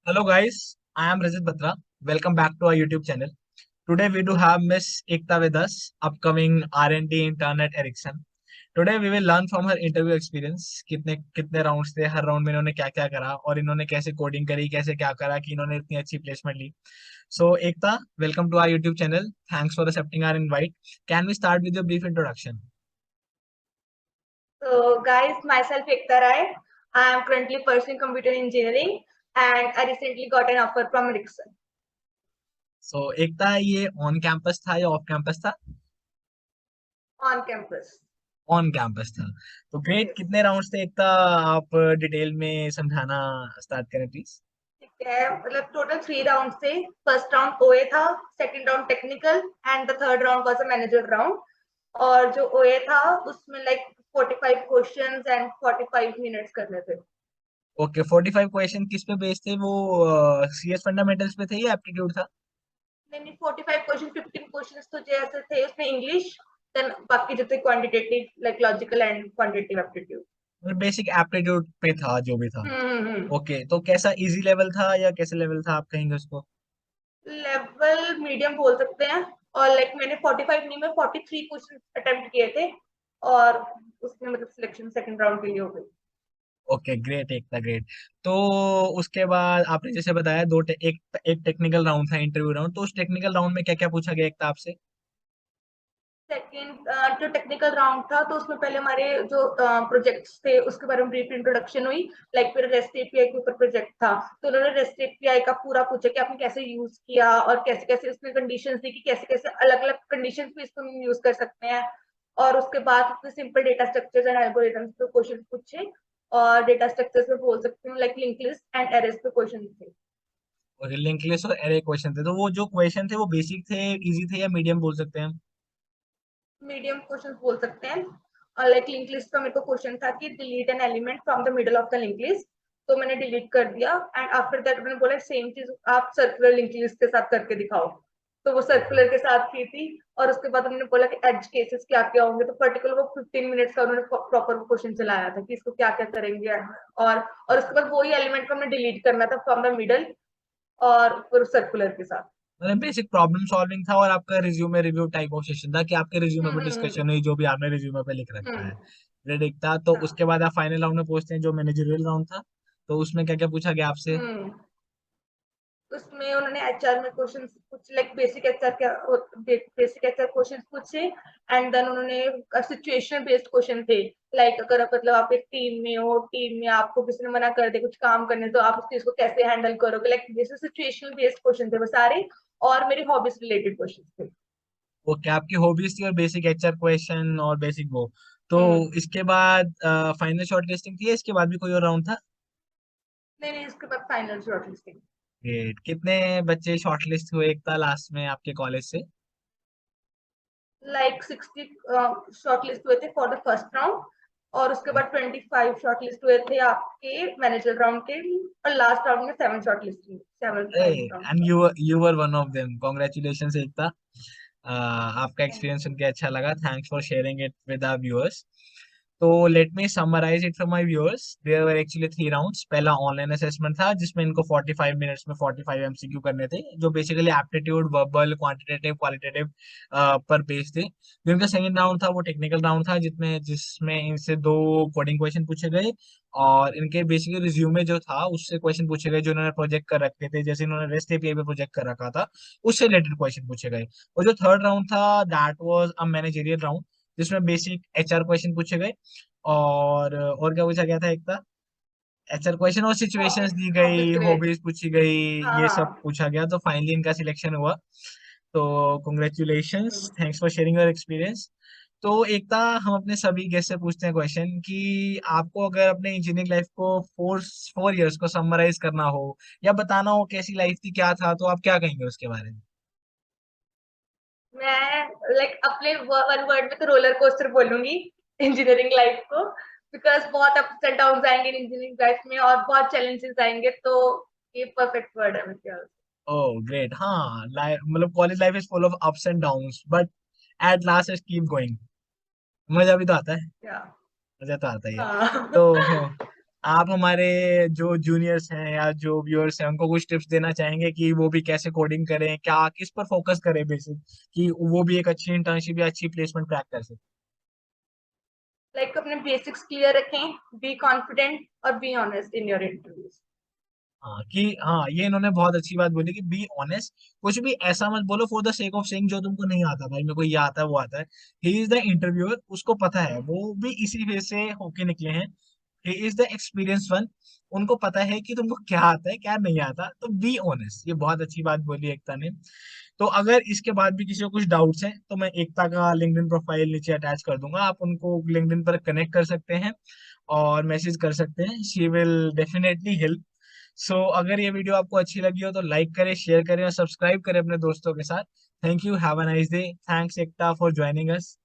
Hello guys, I am Rajat Batra. Welcome back to our YouTube channel. Today we do have Miss Ekta with us, upcoming R&D intern at Ericsson. Today we will learn from her interview experience. कितने कितने rounds थे, हर round में इन्होंने क्या क्या करा और इन्होंने कैसे कोडिंग करी, कैसे क्या करा कि इन्होंने इतनी अच्छी placement Lee. So Ekta, welcome to our YouTube channel. Thanks for accepting our invite. Can we start with your brief introduction? So, guys, myself Ekta Rai. I am currently pursuing computer engineering, and I recently got an offer from Ericsson So Ekta, ये on campus था या off campus था? on campus. On campus था. तो great, Yes. कितने rounds थे एकता? आप detail में समझाना स्टार्ट करें प्लीज. ठीक है, मतलब टोटल 3 राउंड थे. फर्स्ट राउंड ओए था, second round technical, and the third round was a manager round. और जो ओए था उसमें लाइक 45 क्वेश्चंस एंड 45 मिनट्स करने थे. ओके, 45 क्वेश्चन किस पे बेस्ड थे वो? सीएस फंडामेंटल्स पे थे या एप्टीट्यूड था? नहीं, 45 क्वेश्चन, 15 क्वेश्चन तो जैसे थे उसमें इंग्लिश, देन बाकी जो थे quantitative like logical and quantitative aptitude. मतलब बेसिक एप्टीट्यूड पे था जो भी था. हम्म. ओके, तो कैसा इजी लेवल था या कैसे लेवल था आप कहेंगे उसको? लेवल मीडियम बोल सकते हैं. और लाइक मैंने 45 नहीं में 43 क्वेश्चन अटेम्प्ट किए थे, और उसमें मतलब सिलेक्शन सेकंड राउंड के लिए हो गई. ओके ग्रेट एकता, ग्रेट. तो उसके बाद आपने जैसे बताया एक टेक्निकल राउंड था, इंटरव्यू राउंड. तो उस टेक्निकल राउंड में क्या क्या पूछा गया एकता आपसे? सेकंड जो टेक्निकल राउंड था तो उसमें पहले हमारे जो प्रोजेक्ट्स थे उसके बारे में ब्रीफ इंट्रोडक्शन हुई. लाइक फिर रेस्ट एपीआई के ऊपर प्रोजेक्ट था, तो उन्होंने रेस्ट एपीआई का पूरा पूछा कि आपने कैसे यूज किया और कैसे कैसे उसमें कंडीशंस दी कि कैसे कैसे अलग अलग कंडीशंस में इसको यूज कर सकते हैं. और उसके बाद उसमें simple data structures and algorithms पे क्वेश्चन पूछे. और डेटा स्ट्रक्चर्स में बोल सकती हूँ like link list and arrays पे क्वेश्चन थे. और लिंक लिस्ट और एरे क्वेश्चन थे. तो वो जो क्वेश्चन थे वो बेसिक थे, इजी थे या मीडियम बोल सकते हैं हम? मीडियम क्वेश्चन बोल सकते हैं. और लाइक लिंक लिस्ट का मेरे को क्वेश्चन था कि delete an element from the middle of the link list. तो मैंने डिलीट कर दिया, एंड आफ्टर दैट मैंने बोला सेम चीज आप सर्कुलर लिंक लिस्ट के साथ करके दिखाओ. तो वो सर्कुलर के साथ की थी. और उसके बाद उन्होंने बोला कि एज केसेस क्या क्या होंगे, तो पर्टिकुलर वो 15 मिनट्स का उन्होंने प्रॉपर क्वेश्चन चलाया था कि इसको क्या क्या करेंगे. और उसके बाद वही एलिमेंट को हमने डिलीट करना था फ्रॉम द मिडल और फिर सर्कुलर के साथ. मतलब बेसिक प्रॉब्लम सॉल्विंग था और आपका resume review type of session था कि आपके रिज्यूमे पे हम्म. डिस्कशन हुई जो भी आपने रिज्यूमे पे लिख रखा है. हम्म. रेडिक था. तो हाँ. उसके बाद आप फाइनल राउंड में पहुंचते हैं जो मैनेजरियल राउंड था. तो उसमें क्या क्या पूछा गया आपसे? हम्म. उसमें उन्होंने एचआर में क्वेश्चन पूछे, लाइक बेसिक एचआर क्वेश्चन पूछे. एंड देन उन्होंने सिचुएशन बेस्ड क्वेश्चन थे. लाइक अगर मतलब आप एक टीम में हो, टीम में आपको किसी ने मना कर दे कुछ काम करने, तो आप उस चीज को कैसे हैंडल करोगे. लाइक जैसे सिचुएशनल बेस्ड क्वेश्चन थे वो सारे. और मेरी हॉबीज रिलेटेड क्वेश्चन थे. वो क्या आपकी हॉबीज थी और बेसिक एचआर क्वेश्चन और बेसिक वो. तो हम्म. इसके बाद फाइनल शॉर्ट लिस्टिंग थी, इसके बाद भी कोई और राउंड था? नहीं नहीं, इसके बाद फाइनल शॉर्टलिस्टिंग. ग्रेट. कितने बच्चे शॉर्ट लिस्ट हुए एक था लास्ट में आपके कॉलेज से? लाइक 60 शॉर्टलिस्ट हुए थे फॉर द फर्स्ट राउंड. और उसके बाद 25 शॉर्टलिस्ट हुए थे आपके मैनेजर राउंड के. और लास्ट राउंड में 7 शॉर्टलिस्ट हुई, 7 फाइनल राउंड एंड था. You were one of them. Congratulation एक था. आपका थैंक एक्सपीरियंस यू. सुन के अच्छा लगा. Thanks for sharing it with our viewers. तो let me summarise it for my viewers. There were actually 3 rounds. पहला ऑनलाइन असेसमेंट था जिसमें इनको 45 मिनट्स में 45 एमसीक्यू करने थे जो basically aptitude, verbal, quantitative, qualitative पर बेस्ड थे. जो इनका सेकंड राउंड था वो टेक्निकल राउंड था जिसमें जिसमें इनसे 2 कोडिंग क्वेश्चन पूछे गए. और इनके बेसिकली रिज्यूमे जो था उससे क्वेश्चन पूछे गए जो इन्होंने प्रोजेक्ट कर रखे थे. जैसे इन्होंने रेस्ट एपीआई पे प्रोजेक्ट कर रखा था उससे रिलेटेड क्वेश्चन पूछे गए. और जो थर्ड राउंड था that was a managerial round जिसमें बेसिक एचआर क्वेश्चन पूछे गए. और क्या पूछा गया था एक था? एचआर क्वेश्चन और सिचुएशंस हॉबीज दी हॉबीज गई, रिलेटेड. हॉबीज पूछी गई. हाँ ये सब हाँ. पूछा गया. तो फाइनली इनका सिलेक्शन हुआ. तो congratulations, thanks for sharing your experience. तो एकता, हम अपने सभी गेस्ट से पूछते हैं क्वेश्चन कि आपको अगर अपने इंजीनियरिंग लाइफ को 4 इयर्स को समराइज करना हो या बताना हो कैसी लाइफ थी, क्या था, तो आप क्या कहेंगे उसके बारे में? मैं लाइक अपने वन वर्ड में तो रोलर कोस्टर बोलूंगी इंजीनियरिंग लाइफ को. बिकॉज बहुत अप्स एंड डाउन आएंगे इंजीनियरिंग लाइफ में और बहुत चैलेंजेस आएंगे, तो ये परफेक्ट वर्ड है मेरे. Oh great. हाँ, लाइफ मतलब college life is full of ups and downs but at last it keep going. मजा भी तो आता है. क्या. मजा तो आता ही है. हाँ. तो आप हमारे जो जूनियर्स हैं या जो व्यूअर्स हैं उनको कुछ टिप्स देना चाहेंगे कि वो भी कैसे कोडिंग करें, क्या किस पर फोकस करें बेसिक, कि वो भी एक अच्छी इंटर्नशिप या अच्छी प्लेसमेंट क्रैक कर सके। लाइक अपने बेसिक्स क्लियर रखें, बी कॉन्फिडेंट और be honest in your interviews. हाँ कि हाँ, ये इन्होंने बहुत अच्छी बात बोली कि बी ऑनेस्ट। कुछ भी ऐसा मत बोलो for the sake of saying जो तुमको नहीं आता, भाई मेरे को ये आता है वो आता है। ही इज द इंटरव्यूअर, उसको पता है, वो भी इसी फेज से होके निकले हैं। He is the experience one, उनको पता है कि तुमको क्या आता है क्या नहीं आता, तो बी ऑनेस्ट। ये बहुत अच्छी बात बोली एकता ने। तो अगर इसके बाद भी किसी को कुछ डाउट्स हैं तो मैं एकता का लिंक्डइन प्रोफाइल नीचे अटैच कर दूंगा, आप उनको लिंक्डइन पर कनेक्ट कर सकते हैं और मैसेज कर सकते हैं, शी विल डेफिनेटली हेल्प। सो अगर ये वीडियो आपको अच्छी लगी हो तो लाइक करें, शेयर करें और सब्सक्राइब करें अपने दोस्तों के साथ। Thank you, have a nice day, thanks Ekta for joining us.